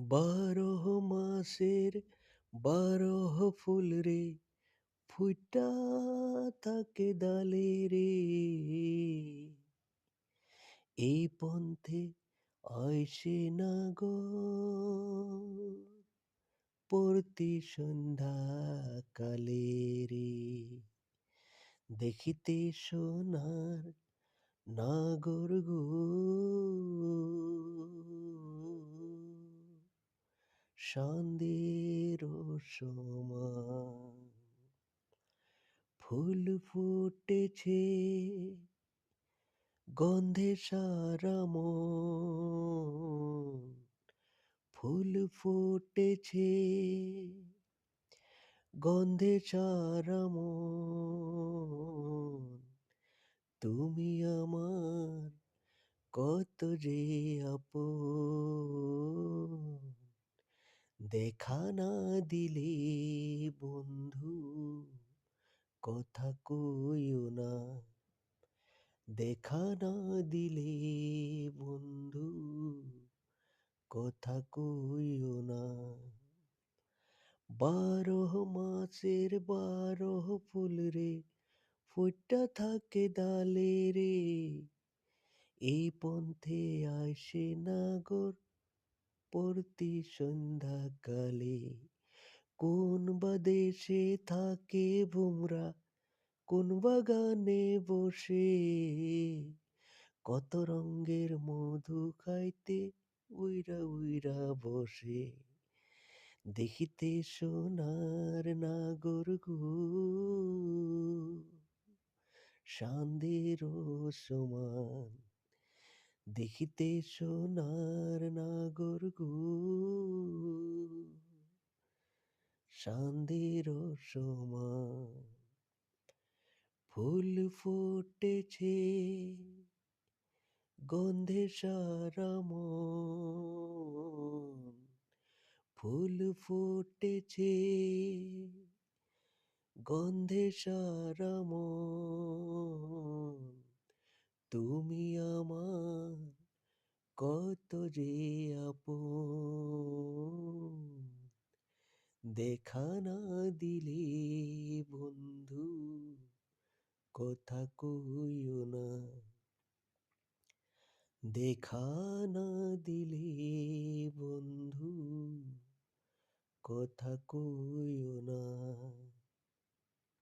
বারো মাসের ১২ ফুল রে ফুইটা থাকে ডালে রে। এই পন্থে আইসে না গো প্রতি সন্ধ্যা কালে রে। দেখিতে সোনার নাগর গো সন্ধ্যের সমান ফুল ফুটেছে গন্ধে সারা মন, ফুল ফুটেছে গন্ধে সারা মন। তুমি আমার কত যে আপন, দেখা না দিলে বন্ধু কথা কইও না, দেখা না দিলে বন্ধু কথা কইও না। ১২ মাসের ১২ ফুল রে ফুইটা থাকে ডালে রে। এই পন্থে আইসে নাগর প্রতি সন্ধ্যাকালে। কোন বা দেশে থাকে ভোমরা, কোন বাগানে বসে কত রঙ্গের মধু খাইতে উইরা উইরা বসে। দেখিতে সোনার নাগর গো চাঁদের সমান। দেখিতে সোনার নাগর গো চাঁদের সমান। ফুল ফুটেছে গন্ধে সারা মন, ফুল ফুটেছে গন্ধে সারা মন। তুমি আমার কত যে আপন, দেখা না দিলে বন্ধু কথা কইও না, দেখা না দিলে বন্ধু কথা কইও না।